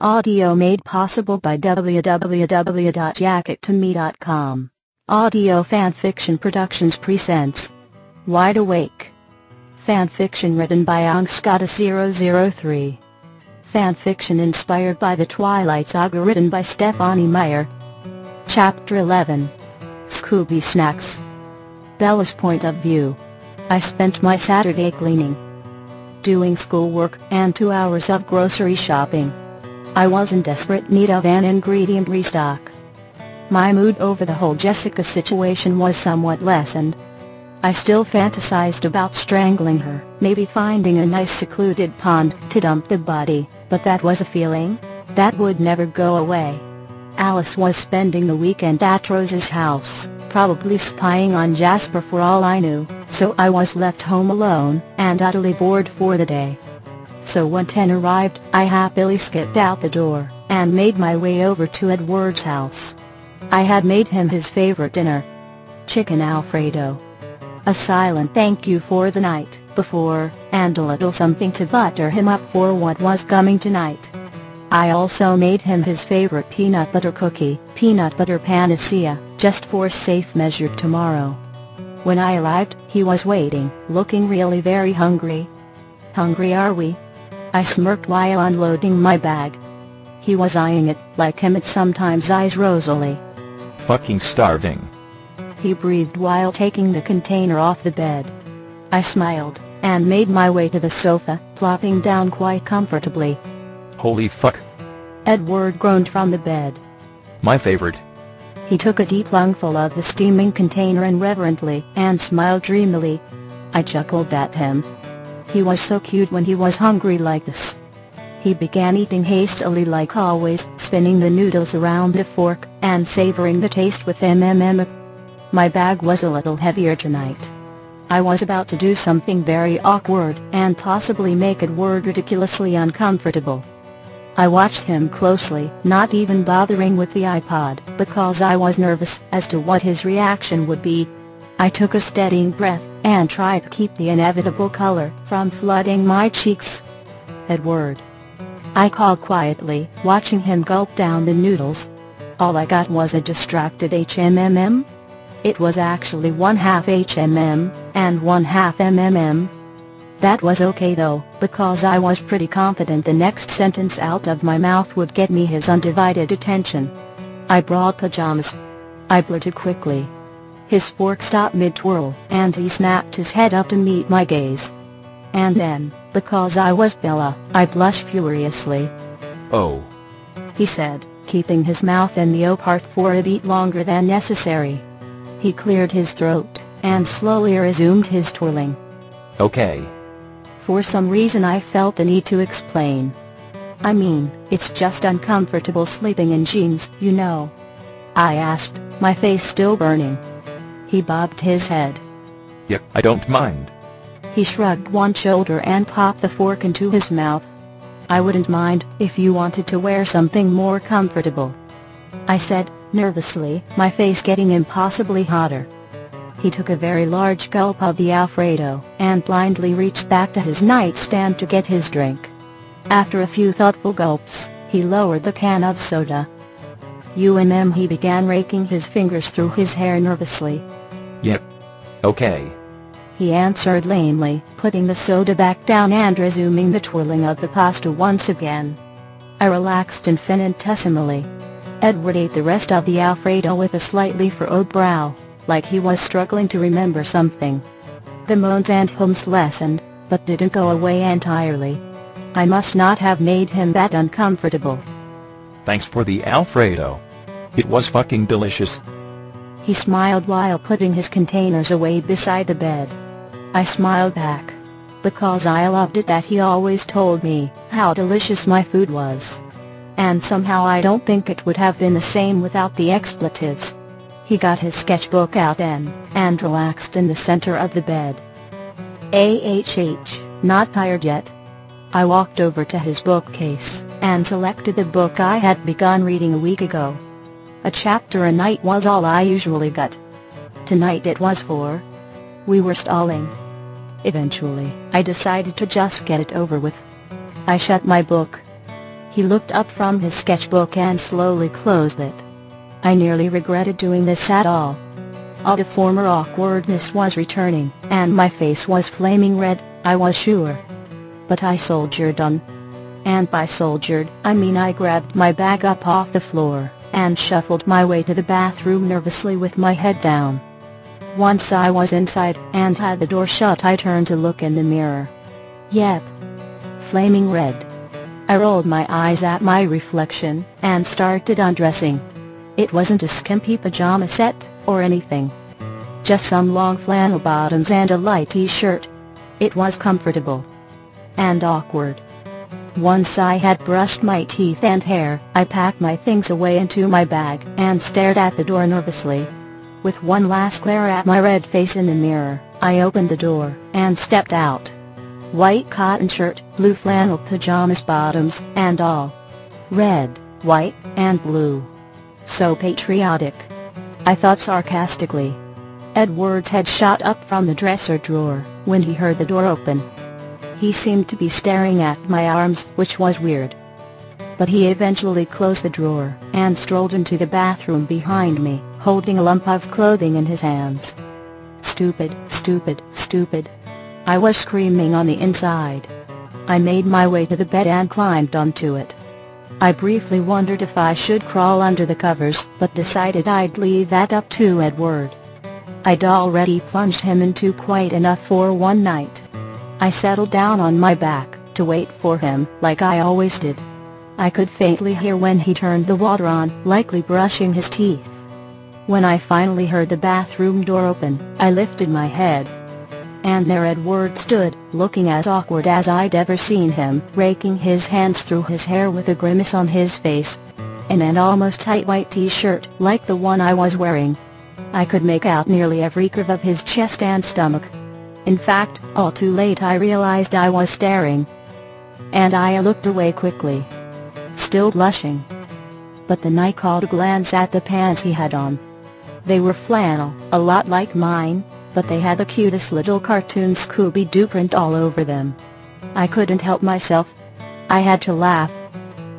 Audio made possible by www.jackettome.com. Audio Fanfiction Productions presents Wide Awake. Fanfiction written by Angskata003. Fanfiction inspired by the Twilight Saga written by Stephanie Meyer. Chapter 11. Scooby Snacks. Bella's point of view. I spent my Saturday cleaning, doing schoolwork, and 2 hours of grocery shopping. I was in desperate need of an ingredient restock. My mood over the whole Jessica situation was somewhat lessened. I still fantasized about strangling her, maybe finding a nice secluded pond to dump the body, but that was a feeling that would never go away. Alice was spending the weekend at Rose's house, probably spying on Jasper for all I knew, so I was left home alone and utterly bored for the day. So when 10 arrived, I happily skipped out the door and made my way over to Edward's house. I had made him his favorite dinner, chicken Alfredo. A silent thank you for the night before, and a little something to butter him up for what was coming tonight. I also made him his favorite peanut butter cookie, peanut butter panacea, just for safe measure tomorrow. When I arrived, he was waiting, looking really very hungry. "Hungry are we?" I smirked while unloading my bag. He was eyeing it, like Emmett sometimes eyes Rosalie. "Fucking starving," he breathed while taking the container off the bed. I smiled, and made my way to the sofa, plopping down quite comfortably. "Holy fuck," Edward groaned from the bed. "My favorite." He took a deep lungful of the steaming container and reverently, and smiled dreamily. I chuckled at him. He was so cute when he was hungry like this. He began eating hastily like always, spinning the noodles around a fork, and savoring the taste with mmm. My bag was a little heavier tonight. I was about to do something very awkward, and possibly make Edward ridiculously uncomfortable. I watched him closely, not even bothering with the iPod, because I was nervous as to what his reaction would be. I took a steadying breath, and tried to keep the inevitable color from flooding my cheeks. "Edward," I called quietly, watching him gulp down the noodles. All I got was a distracted HMMM. It was actually 1/2 HMM, and 1/2 MMM. That was okay though, because I was pretty confident the next sentence out of my mouth would get me his undivided attention. "I brought pajamas," I blurted quickly. His fork stopped mid-twirl, and he snapped his head up to meet my gaze. And then, because I was Bella, I blushed furiously. "Oh," he said, keeping his mouth in the O part for a beat longer than necessary. He cleared his throat, and slowly resumed his twirling. "Okay." For some reason I felt the need to explain. "I mean, it's just uncomfortable sleeping in jeans, you know," I asked, my face still burning. He bobbed his head. "Yeah, I don't mind." He shrugged one shoulder and popped the fork into his mouth. "I wouldn't mind, if you wanted to wear something more comfortable," I said, nervously, my face getting impossibly hotter. He took a very large gulp of the Alfredo, and blindly reached back to his nightstand to get his drink. After a few thoughtful gulps, he lowered the can of soda. He began raking his fingers through his hair nervously. "Yep. Okay," he answered lamely, putting the soda back down and resuming the twirling of the pasta once again. I relaxed infinitesimally. Edward ate the rest of the Alfredo with a slightly furrowed brow, like he was struggling to remember something. The moans and hums lessened, but didn't go away entirely. I must not have made him that uncomfortable. "Thanks for the Alfredo. It was fucking delicious." He smiled while putting his containers away beside the bed. I smiled back, because I loved it that he always told me how delicious my food was. And somehow I don't think it would have been the same without the expletives. He got his sketchbook out then, and relaxed in the center of the bed. Not tired yet?" I walked over to his bookcase, and selected the book I had begun reading a week ago. A chapter a night was all I usually got. Tonight it was 4. We were stalling. Eventually, I decided to just get it over with. I shut my book. He looked up from his sketchbook and slowly closed it. I nearly regretted doing this at all. All the former awkwardness was returning, and my face was flaming red, I was sure. But I soldiered on. And by soldiered, I mean I grabbed my bag up off the floor, and shuffled my way to the bathroom nervously with my head down. Once I was inside, and had the door shut, I turned to look in the mirror. Yep. Flaming red. I rolled my eyes at my reflection, and started undressing. It wasn't a skimpy pajama set, or anything. Just some long flannel bottoms and a light t-shirt. It was comfortable. And awkward. Once I had brushed my teeth and hair, I packed my things away into my bag, and stared at the door nervously. With one last glare at my red face in the mirror, I opened the door, and stepped out. White cotton shirt, blue flannel pajamas bottoms, and all. Red, white, and blue. So patriotic. I thought sarcastically. Edward's head shot up from the dresser drawer, when he heard the door open. He seemed to be staring at my arms, which was weird. But he eventually closed the drawer, and strolled into the bathroom behind me, holding a lump of clothing in his hands. Stupid, stupid, stupid. I was screaming on the inside. I made my way to the bed and climbed onto it. I briefly wondered if I should crawl under the covers, but decided I'd leave that up to Edward. I'd already plunged him into quite enough for one night. I settled down on my back, to wait for him, like I always did. I could faintly hear when he turned the water on, likely brushing his teeth. When I finally heard the bathroom door open, I lifted my head. And there Edward stood, looking as awkward as I'd ever seen him, raking his hands through his hair with a grimace on his face. In an almost tight white t-shirt, like the one I was wearing. I could make out nearly every curve of his chest and stomach. In fact, all too late I realized I was staring. And I looked away quickly. Still blushing. But then I caught a glance at the pants he had on. They were flannel, a lot like mine, but they had the cutest little cartoon Scooby-Doo print all over them. I couldn't help myself. I had to laugh.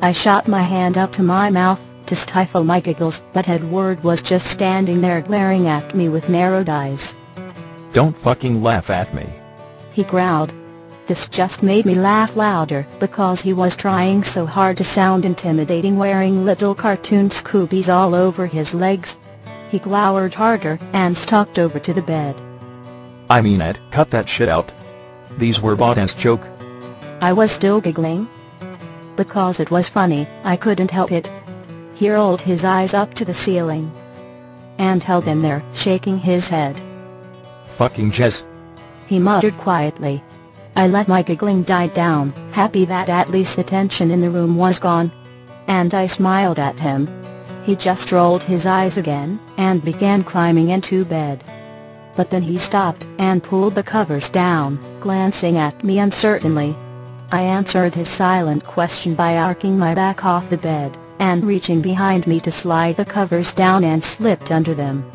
I shot my hand up to my mouth, to stifle my giggles, but Edward was just standing there glaring at me with narrowed eyes. Don't fucking laugh at me. He growled. This just made me laugh louder, because he was trying so hard to sound intimidating wearing little cartoon Scoobies all over his legs. He glowered harder, and stalked over to the bed. I mean Ed, cut that shit out. These were bought as joke. I was still giggling. Because it was funny, I couldn't help it. He rolled his eyes up to the ceiling. And held them there, shaking his head. Fucking Jez. He muttered quietly. I let my giggling die down, happy that at least the tension in the room was gone. And I smiled at him. He just rolled his eyes again, and began climbing into bed. But then he stopped, and pulled the covers down, glancing at me uncertainly. I answered his silent question by arcing my back off the bed, and reaching behind me to slide the covers down and slipped under them.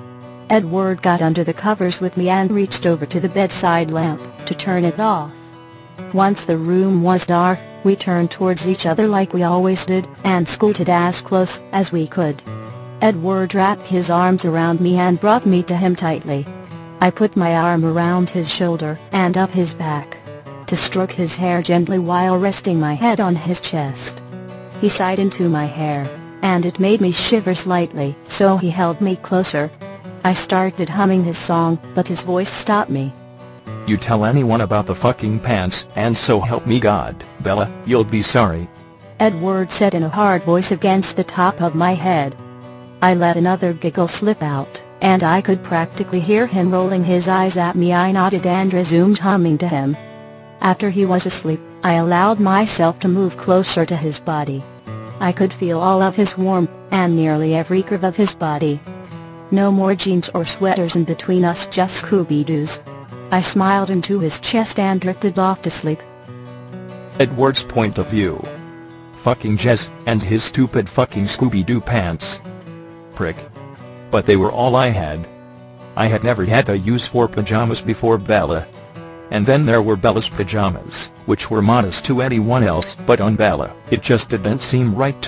Edward got under the covers with me and reached over to the bedside lamp, to turn it off. Once the room was dark, we turned towards each other like we always did, and scooted as close as we could. Edward wrapped his arms around me and brought me to him tightly. I put my arm around his shoulder, and up his back, to stroke his hair gently while resting my head on his chest. He sighed into my hair, and it made me shiver slightly, so he held me closer. I started humming his song, but his voice stopped me. You tell anyone about the fucking pants, and so help me God, Bella, you'll be sorry. Edward said in a hard voice against the top of my head. I let another giggle slip out, and I could practically hear him rolling his eyes at me. I nodded and resumed humming to him. After he was asleep, I allowed myself to move closer to his body. I could feel all of his warmth, and nearly every curve of his body. No more jeans or sweaters in between us, just Scooby-Doos. I smiled into his chest and drifted off to sleep. Edward's point of view. Fucking Jez, and his stupid fucking Scooby-Doo pants. Prick. But they were all I had. I had never had a use for pajamas before Bella. And then there were Bella's pajamas, which were modest to anyone else but on Bella. It just didn't seem right to me.